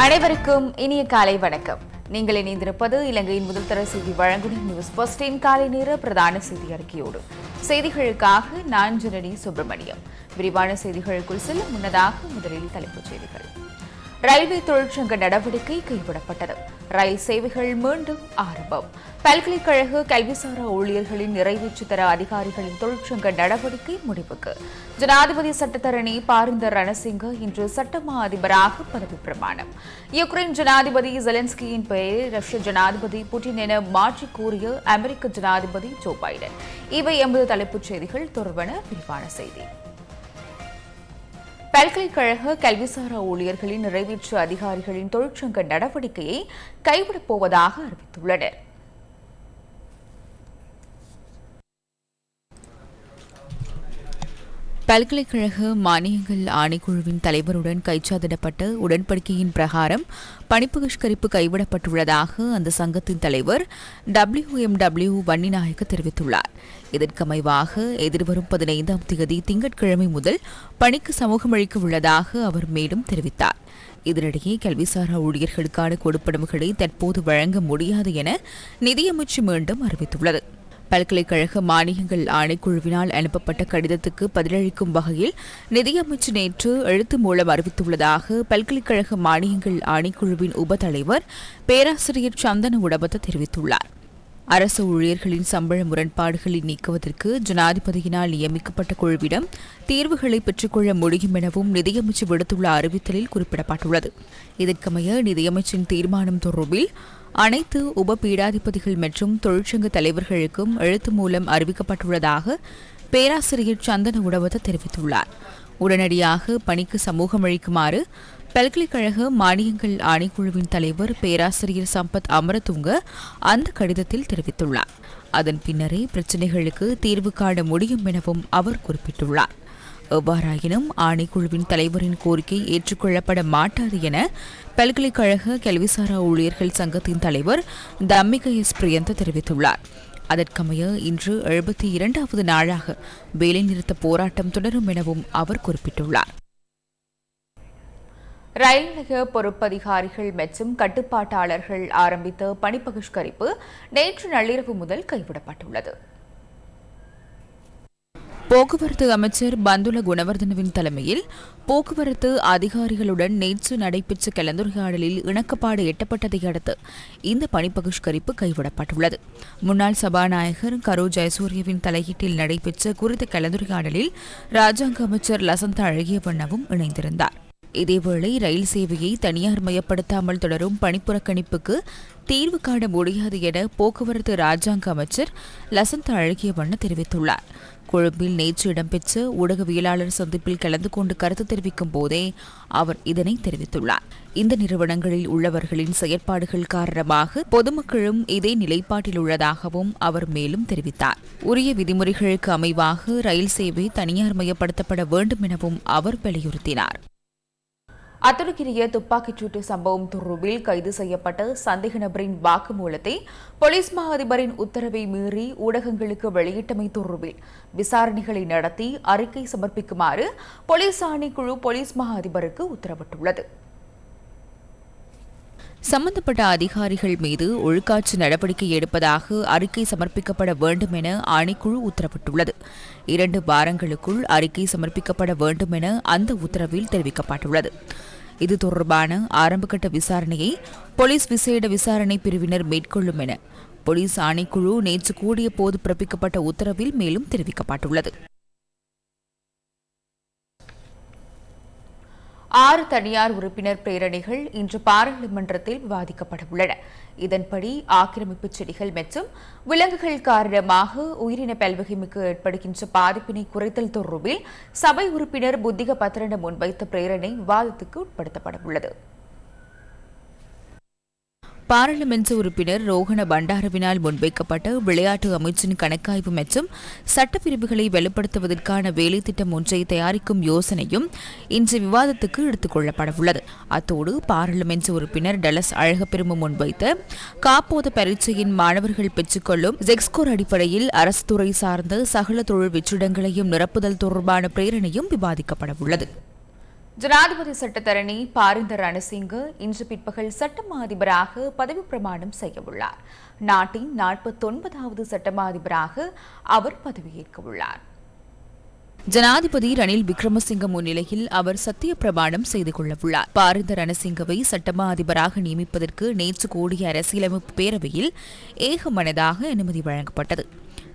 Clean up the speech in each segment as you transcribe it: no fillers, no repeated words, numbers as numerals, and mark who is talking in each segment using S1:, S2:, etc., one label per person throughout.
S1: அனைவருக்கும் இனிய காலை வணக்கம். நீங்கள் இணைந்திருப்பது இலங்கையின் முதல் தர செய்தி வழங்குனர் நியூஸ் ஃபர்ஸ்டின் காலை நேர பிரதான செய்தி அறிக்கையோடு. செய்திகளுக்காக நான் ஜனனி சுப்பிரமணியம். விரிவான செய்திகளுக்குள் செல்ல முன்னதாக முதலில் தலைப்புச் செய்திகள். ரயில்வே தொழிற்சங்க நடவடிக்கை கைவிடப்பட்டது. ரயில் சேவைகள் மீண்டும் ஆரம்பம். பல்கலைக்கழக கல்விசாரா ஊழியர்களின் நிறைவேற்று தர அதிகாரிகளின் தொழிற்சங்க நடவடிக்கை முடிவுக்கு. ஜனாதிபதி சட்டத்தரணி பாரிந்தர் ரணசிங்க இன்று சட்டமா அதிபராக பதவி பிரமாணம். யுக்ரைன் ஜனாதிபதி ஜெலன்ஸ்கியின் பெயரை ரஷ்ய ஜனாதிபதி புட்டின் என மாற்றிக் கூறிய அமெரிக்க ஜனாதிபதி ஜோ பைடன். இவை எமது தலைப்புச் செய்திகள். தொடர்பான விரிவான செய்தி. பல்கலைக்கழக கல்விசாரா ஊழியர்களின் நிறைவேற்று அதிகாரிகளின் தொழிற்சங்க நடவடிக்கையை கைவிடப் போவதாக அறிவித்துள்ளனர். பல்கலைக்கழக மானியங்கள் ஆணைக்குழுவின் தலைவருடன் கைச்சாதிடப்பட்ட உடன்படிக்கையின் பிரகாரம் பணிப்பகிஷ்கரிப்பு கைவிடப்பட்டுள்ளதாக அந்த சங்கத்தின் தலைவர் WMW வன்னிநாயக்க தெரிவித்துள்ளார். இதற்கமைவாக எதிர்வரும் 15ஆம் தேதி திங்கட்கிழமை முதல் பணிக்கு சமூகமளிக்க உள்ளதாக அவர் மேலும் தெரிவித்தார். இதனிடையே கல்விசாரா ஊழியர்களுக்கான கொடுப்பனவுகளை தற்போது வழங்க முடியாது என நிதியமைச்சு மீண்டும் அறிவித்துள்ளது. பல்கலைக்கழக மானியங்கள் ஆணைக்குழுவினால் அனுப்பப்பட்ட கடிதத்துக்கு பதிலளிக்கும் வகையில் நிதியமைச்சு நேற்று எழுத்து மூலம் அறிவித்துள்ளதாக பல்கலைக்கழக மானியங்கள் ஆணைக்குழுவின் உபத்தலைவர் பேராசிரியர் சந்தன உடபத்த தெரிவித்துள்ளார். அரசு ஊழியர்களின் சம்பள முரண்பாடுகளை நீக்குவதற்கு ஜனாதிபதியினால் நியமிக்கப்பட்ட குழுவிடம் தீர்வுகளை பெற்றுக்கொள்ள முடியும் எனவும் நிதியமைச்சு விடுத்துள்ள அறிவித்தலில் குறிப்பிடப்பட்டுள்ளது. இதற்கமைய நிதியமைச்சின் தீர்மானம் தொடர்பில் அனைத்து உப பீடாதிபதிகள் மற்றும் தொழிற்சங்க தலைவர்களுக்கும் எழுத்து மூலம் அறிவிக்கப்பட்டுள்ளதாக பேராசிரியர் சந்தன உடவத தெரிவித்துள்ளார். உடனடியாக பணிக்கு சமூகமளிக்குமாறு பல்கலைக்கழக மானியங்கள் ஆணைக்குழுவின் தலைவர் பேராசிரியர் சம்பத் அமரதுங்க அந்த கடிதத்தில் தெரிவித்துள்ளார். அதன் பின்னரே பிரச்சினைகளுக்கு தீர்வு காண முடியும் எனவும் அவர் குறிப்பிட்டுள்ளார். எவ்வாறாயினும் ஆணைக்குழுவின் தலைவரின் கோரிக்கை ஏற்றுக்கொள்ளப்பட மாட்டாது என பல்கலைக்கழக கல்விசாரா ஊழியர்கள் சங்கத்தின் தலைவர் தம்மிக எஸ் பிரியந்த தெரிவித்துள்ளார். அதற்கமைய இன்று 72வது நாளாக வேலைநிறுத்த போராட்டம் தொடரும் எனவும் அவர் குறிப்பிட்டுள்ளார். ரயில் நிலைய பொறுப்பதிகாரிகள் மற்றும் கட்டுப்பாட்டாளர்கள் ஆரம்பித்த பணிப்பகிஷ்கரிப்பு நேற்று நள்ளிரவு முதல் கைவிடப்பட்டுள்ளது. போக்குவரத்து அமைச்சர் பந்துல குணவர்தனவின் தலைமையில் போக்குவரத்து அதிகாரிகளுடன் நேற்று நடைபெற்ற கலந்துரையாடலில் இணக்கப்பாடு எட்டப்பட்டதை அடுத்து இந்த பணிப்பகிஷ்கரிப்பு கைவிடப்பட்டுள்ளது. முன்னாள் சபாநாயகர் கரு ஜெயசூரியவின் தலையீட்டில் நடைபெற்ற குறித்த கலந்துரையாடலில் ராஜாங்க அமைச்சர் லசந்த அழகியவண்ணவும் இணைந்திருந்தார். இதேவேளை ரயில் சேவையை தனியார் மயப்படுத்தாமல் தொடரும் பணிப்புறக்கணிப்புக்கு தீர்வு காண முடியாது என போக்குவரத்து ராஜாங்க அமைச்சர் லசந்த அழகியவண்ண தெரிவித்துள்ளார். கொழும்பில் நேற்று இடம்பெற்ற ஊடகவியலாளர் சந்திப்பில் கலந்து கொண்டு கருத்து தெரிவிக்கும் போதே அவர் இதனை தெரிவித்துள்ளார். இந்த நிறுவனங்களில் உள்ளவர்களின் செயற்பாடுகள் காரணமாக பொதுமக்களும் இதே நிலைப்பாட்டில் உள்ளதாகவும் அவர் மேலும் தெரிவித்தார். உரிய விதிமுறைகளுக்கு அமைவாக ரயில் சேவை தனியார் மயப்படுத்தப்பட வேண்டும் எனவும் அவர் வலியுறுத்தினார். அத்துடுக்கிரிய துப்பாக்கிச்சூட்டு சம்பவம் தொடர்பில் கைது செய்யப்பட்ட சந்தேக நபரின் வாக்குமூலத்தை போலீஸ் மா அதிபரின் உத்தரவை மீறி ஊடகங்களுக்கு வெளியிட்டமை தொடர்பில் விசாரணைகளை நடத்தி அறிக்கை சமர்ப்பிக்குமாறு போலீஸ் ஆணைக்குழு போலீஸ் மா அதிபருக்கு உத்தரவிட்டுள்ளது. சம்பந்தப்பட்ட அதிகாரிகள் மீது ஒழுக்காற்று நடவடிக்கை எடுப்பதாக அறிக்கை சமர்ப்பிக்கப்பட வேண்டும் என ஆணைக்குழு உத்தரவிட்டுள்ளது. 2 வாரங்களுக்குள் அறிக்கை சமர்ப்பிக்கப்பட வேண்டும் என அந்த உத்தரவில் தெரிவிக்கப்பட்டுள்ளது. இது தொடர்பான ஆரம்பகட்ட விசாரணையை போலீஸ் விசேட விசாரணை பிரிவினர் மேற்கொள்ளும் என போலீஸ் ஆணைக்குழு நேற்று கூடிய போது பிறப்பிக்கப்பட்ட உத்தரவில் மேலும் தெரிவிக்கப்பட்டுள்ளது. 6 தனியார் உறுப்பினர் பிரேரணைகள் இன்று பாராளுமன்றத்தில் விவாதிக்கப்பட உள்ளன. இதன்படி ஆக்கிரமிப்பு செடிகள் மற்றும் விலங்குகள் காரணமாக உயிரின பல்வகைமைக்கு ஏற்படுகின்ற பாதிப்பினை குறைத்தல் தொடர்பில் சபை உறுப்பினர் புத்திக பத்ரன முன்வைத்த பிரேரணை விவாதத்துக்கு உட்படுத்தப்பட உள்ளது. பாராளுமன்ற உறுப்பினர் ரோஹண பண்டாரவினால் முன்வைக்கப்பட்ட விளையாட்டு அமைச்சின் கணக்காய்வு மற்றும் சட்டப்பிரிவுகளை வலுப்படுத்துவதற்கான வேலை திட்டம் ஒன்றை தயாரிக்கும் யோசனையும் இன்று விவாதத்துக்கு எடுத்துக் கொள்ளப்படவுள்ளது. அத்தோடு பாராளுமன்ற உறுப்பினர் டலஸ் அழகப்பெரும முன்வைத்த காப்போத பரீட்சையின் மாணவர்கள் பெற்றுக்கொள்ளும் ஜெக்ஸ்கோர் அடிப்படையில் அரசு துறை சார்ந்த சகல தொழில் வெற்றிடங்களையும் நிரப்புதல் தொடர்பான பிரேரணையும் விவாதிக்கப்படவுள்ளது. ஜனாதிபதி சட்டத்தரணி பாரிந்த ரணசிங்க இன்று பிற்பகல் சட்டமா அதிபராக பதவி பிரமாணம் செய்யவுள்ளார். நாட்டின் 49வது சட்டமா அதிபராக அவர் பதவியேற்க உள்ளார். ஜனாதிபதி ரணில் விக்ரமசிங்க முன்னிலையில் அவர் சத்திய பிரமாணம் செய்து கொள்ளவுள்ளார். பாரிந்த ரணசிங்கவை சட்டமா அதிபராக நியமிப்பதற்கு நேற்று கூடிய அரசியலமைப்பு பேரவையில் ஏகமனதாக அனுமதி வழங்கப்பட்டது.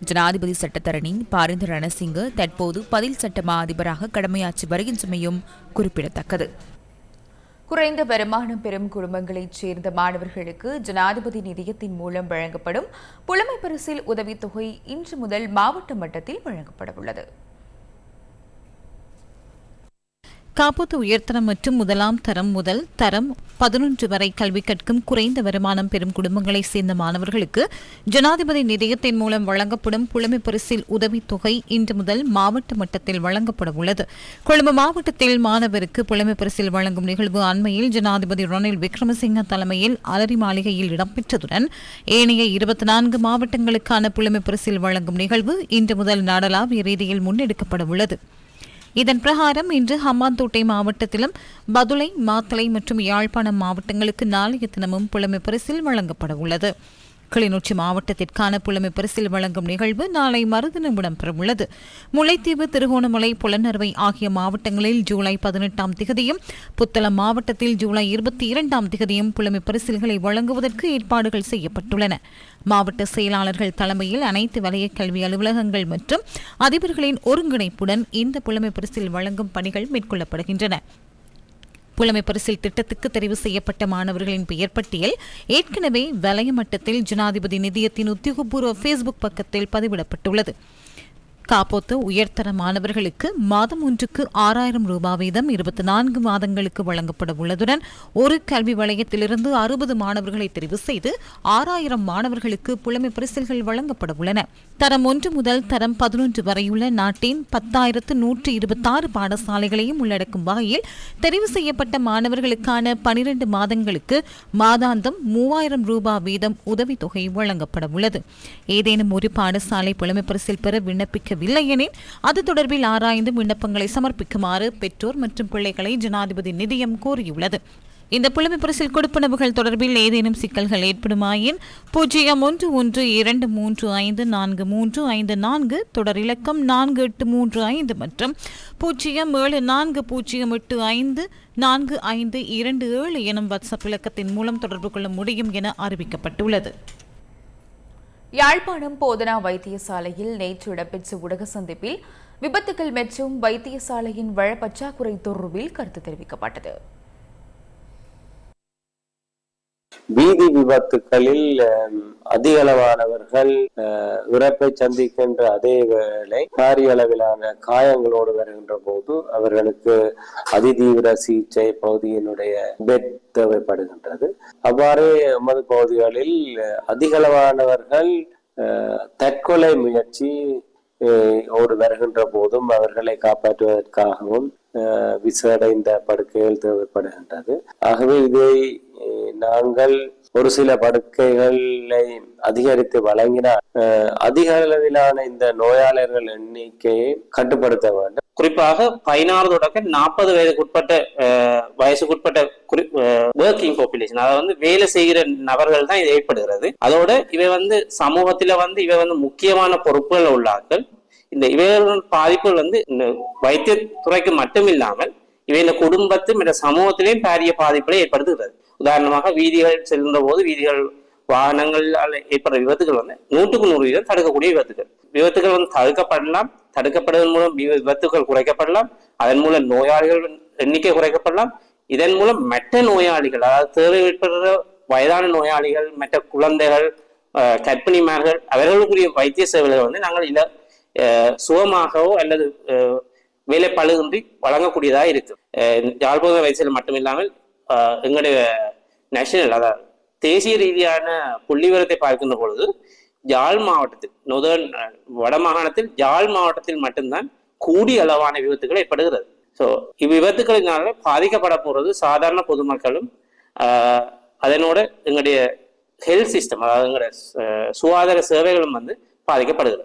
S1: ஜனாதிபதி சட்டத்தரணி பாரிந்த ரணசிங்க தற்போது பதில் சட்டமா அதிபராக கடமையாற்றி வருகின்றமையும் குறிப்பிடத்தக்கது. குறைந்த வருமானம் பெறும் குடும்பங்களைச் சேர்ந்த மாணவர்களுக்கு ஜனாதிபதி நிதியத்தின் மூலம் வழங்கப்படும் புலமை பரிசில் உதவித்தொகை இன்று முதல் மாவட்ட மட்டத்தில் வழங்கப்படவுள்ளது.
S2: காப்போத்து உயர்தரம் மற்றும் முதலாம் தரம் முதல் தரம் 11 வரை கல்வி கற்கும் குறைந்த வருமானம் பெறும் குடும்பங்களைச் சேர்ந்த மாணவர்களுக்கு ஜனாதிபதி நிதியத்தின் மூலம் வழங்கப்படும் புலமை பரிசில் உதவித்தொகை இன்று முதல் மாவட்ட மட்டத்தில் வழங்கப்பட உள்ளது. கொழும்பு மாவட்டத்தில் மாணவருக்கு புலமை பரிசில் வழங்கும் நிகழ்வு அண்மையில் ஜனாதிபதி ரணில் விக்ரமசிங்க தலைமையில் அலரி மாளிகையில் இடம்பெற்றதுடன் ஏனைய 24 மாவட்டங்களுக்கான புலமை பரிசில் வழங்கும் நிகழ்வு இன்று முதல் நாடளாவிய ரீதியில் முன்னெடுக்கப்பட உள்ளது. இதன் பிரகாரம் இன்று ஹம்பாந்தோட்டை மாவட்டத்திலும் பதுளை, மாத்தளை மற்றும் யாழ்ப்பாணம் மாவட்டங்களுக்கு நாளைய தினமும் புலமை பரிசில் வழங்கப்பட உள்ளது. கிளிநொச்சி மாவட்டத்திற்கான புலமை பரிசில் வழங்கும் நிகழ்வு நாளை மறுதினம் இடம்பெறவுள்ளது. முல்லைத்தீவு, திருகோணமலை, புலனறுவை ஆகிய மாவட்டங்களில் ஜூலை 18ஆம் திகதியும், புத்தளம் மாவட்டத்தில் ஜூலை 22ஆம் திகதியும் புலமை பரிசில்களை வழங்குவதற்கு ஏற்பாடுகள் செய்யப்பட்டுள்ளன. மாவட்ட செயலாளர்கள் தலைமையில் அனைத்து வலய கல்வி அலுவலகங்கள் மற்றும் அதிபர்களின் ஒருங்கிணைப்புடன் இந்த புலமை பரிசில் வழங்கும் பணிகள் மேற்கொள்ளப்படுகின்றன. புலமை பரிசில் திட்டத்துக்கு தெரிவு செய்யப்பட்ட மாணவர்களின் பெயர் பட்டியல் ஏற்கனவே வலய மட்டத்தில் ஜனாதிபதி நிதியத்தின் உத்தியோகபூர்வ ஃபேஸ்புக் பக்கத்தில் பதிவிடப்பட்டுள்ளது. காப்போத்து உயர்தர மாணவர்களுக்கு மாதம் ஒன்றுக்கு 6000 ரூபாய் வீதம் 24 மாதங்களுக்கு வழங்கப்பட உள்ளதுடன் ஒரு கல்வி வலயத்திலிருந்து 60 மாணவர்களை தெரிவு செய்து 6000 மாணவர்களுக்கு புலமை பரிசில்கள் வழங்கப்பட உள்ளன. தரம் 1 முதல் தரம் 11 வரையுள்ள நாட்டின் 10,126 பாடசாலைகளையும் உள்ளடக்கும் வகையில் தெரிவு செய்யப்பட்ட மாணவர்களுக்கான 12 மாதங்களுக்கு மாதாந்தம் 3000 ரூபாய் வீதம் உதவித்தொகை வழங்கப்பட உள்ளது. ஏதேனும் ஒரு பாடசாலை புலமை பரிசில் பெற விண்ணப்பிக்க வில்லையெனில் அது தொடர்பில் ஆராய்ந்து விண்ணப்பங்களை சமர்ப்பிக்குமாறு பெற்றோர் மற்றும் பிள்ளைகளை ஜனாதிபதி நிதியம் கோரியுள்ளது. இந்த புலமை பரிசில் கொடுப்பனவுகள் தொடர்பில் ஏதேனும் சிக்கல்கள் ஏற்படுமாயின் 011353545354 தொடர் இலக்கம் 4835 மற்றும் 0740854527 எனும் வாட்ஸ்அப் இலக்கத்தின் மூலம் தொடர்பு கொள்ள முடியும் என அறிவிக்கப்பட்டுள்ளது.
S1: யாழ்ப்பாணம் போதனா வைத்தியசாலையில் நேற்று இடம்பெற்ற ஊடக சந்திப்பில் விபத்துகள் மற்றும் வைத்தியசாலையின் வள பற்றாக்குறை தொடர்பில் கருத்து தெரிவிக்கப்பட்டது.
S3: வீதி விபத்துகளில் அதிக அளவானவர்கள் இறப்பை சந்திக்கின்ற அதே வேளை பாரிய அளவிலான காயங்களோடு வருகின்ற போது அவர்களுக்கு அதிதீவிர சிகிச்சை பகுதியினுடைய பெட் தேவைப்படுகின்றது. அவ்வாறு எமது பகுதிகளில் அதிக அளவானவர்கள் தற்கொலை முயற்சி ஒரு வருகின்ற போதும் அவர்களை காப்பாற்றுவதற்காகவும் விசேட இந்த படுக்கைகள் தேவைப்படுகின்றது. ஆகவே இதை நாங்கள் ஒரு சில படுக்கைகளை அதிகரித்து வழங்கினால் அதிக அளவிலான இந்த நோயாளர்கள் எண்ணிக்கையை கட்டுப்படுத்த வேண்டும்.
S4: குறிப்பாக 16 தொடக்க 40 வயசுக்குட்பட்ட ஒர்க்கிங் பாப்புலேஷன், அதாவது வேலை செய்கிற நபர்கள் தான் இது ஏற்படுகிறது. அதோட இவை சமூகத்தில இவை முக்கியமான பொறுப்புகள் உள்ளார்கள். இந்த இவைகள் பாதிப்புகள் வைத்திய துறைக்கு மட்டுமில்லாமல் இவை இந்த குடும்பத்தும் இந்த சமூகத்திலேயும் பாரிய பாதிப்புகளை ஏற்படுத்துகிறது. உதாரணமாக வீதிகள் செல்கின்ற போது வாகனங்களால் ஏற்படுற விபத்துகள் 100% தடுக்கக்கூடிய விபத்துகள் தடுக்கப்படலாம். தடுக்கப்படுவதன் மூலம் விபத்துகள் குறைக்கப்படலாம். அதன் மூலம் நோயாளிகள் எண்ணிக்கை குறைக்கப்படலாம். இதன் மூலம் மற்ற நோயாளிகள், அதாவது தேவை ஏற்படுற வயதான நோயாளிகள், மற்ற குழந்தைகள், கர்ப்பிணிமார்கள் அவர்களுக்குரிய வைத்திய சேவைகளை நாங்கள் இதை சுகமாகவோ அல்லது வேலை பழுகின்றி வழங்கக்கூடியதாக இருக்கு. யாழ்ப்பாண வைத்தியர்கள் மட்டுமில்லாமல் எங்களுடைய நேஷனல், அதாவது தேசிய ரீதியான புள்ளிவிவரத்தை பார்க்கின்ற பொழுது யாழ் மாவட்டத்தில் வட மாகாணத்தில் யாழ் மாவட்டத்தில் மட்டும்தான் கூடிய அளவான விபத்துகள் ஏற்படுகிறது. ஸோ இவ்விபத்துகளினால பாதிக்கப்பட போறது சாதாரண பொதுமக்களும் அதனோட எங்களுடைய ஹெல்த் சிஸ்டம், அதாவது எங்களுடைய சுகாதார சேவைகளும் பாதிக்கப்படுகிறது.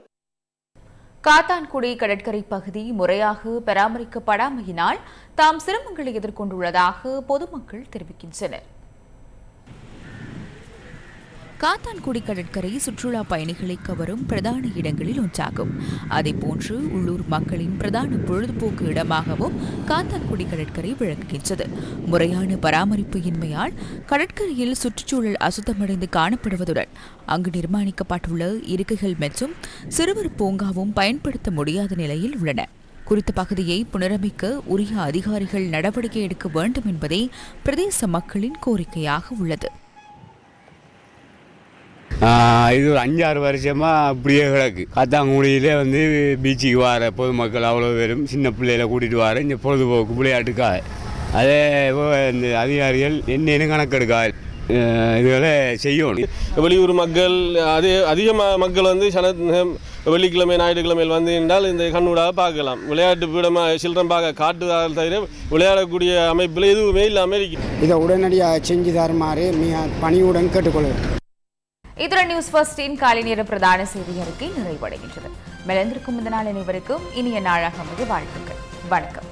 S1: காத்தான்குடி கடற்கரை பகுதி முறையாக பராமரிக்கப்படாமையினால் தாம் சிரமங்களை எதிர்கொண்டுள்ளதாக பொதுமக்கள் தெரிவிக்கின்றனர். காத்தான்குடி கடற்கரை சுற்றுலா பயணிகளை கவரும் பிரதான இடங்களில் ஒன்றாகும். அதேபோன்று உள்ளூர் மக்களின் பிரதான பொழுதுபோக்கு இடமாகவும் காத்தான்குடி கடற்கரை விளங்குகின்றது. முறையான பராமரிப்பு இன்மையால் கடற்கரையில் சுற்றுச்சூழல் அசுத்தமடைந்து காணப்படுவதுடன் அங்கு நிர்மாணிக்கப்பட்டுள்ள இருக்கைகள் மற்றும் சிறுவர் பூங்காவும் பயன்படுத்த முடியாத நிலையில் உள்ளன. குறித்த பகுதியை புனரமைக்க உரிய அதிகாரிகள் நடவடிக்கை எடுக்க வேண்டும் என்பதே பிரதேச மக்களின் கோரிக்கையாக உள்ளது.
S5: இது ஒரு 5-6 வருஷமாக அப்படியே கிடக்கு. காத்தாங்குடியிலே பீச்சுக்கு வர பொதுமக்கள் அவ்வளோ பேரும் சின்ன பிள்ளைகளை கூட்டிகிட்டு வர இந்த பொழுதுபோக்கு விளையாட்டுக்காக அதே இந்த அதிகாரிகள் என்னென்னு கணக்கெடுக்காது இதுகளை செய்யணும்.
S6: வெளியூர் மக்கள் அதிகமாக மக்கள் வெள்ளிக்கிழமை ஞாயிற்றுக்கிழமையில் என்றால் இந்த கண்ணூடாக பார்க்கலாம். விளையாட்டு பீடமாக சில்ட்ரன் பார்க்க காட்டுதால் தவிர விளையாடக்கூடிய அமைப்பில் எதுவுமே இல்லாமல் இருக்கு.
S7: இதை உடனடியாக செஞ்சு தருமாறு மிக பணியுடன் கேட்டுக்கொள்கிறேன்.
S1: இத்துடன் நியூஸ் ஃபர்ஸ்டின் காலை நேர பிரதான செய்தி அறிக்கை நிறைவடைகின்றது. மெலந்திருக்கும் இந்த நாள் அனைவருக்கும் இனிய நாளாக அமைய வாழ்த்துக்கள். வணக்கம்.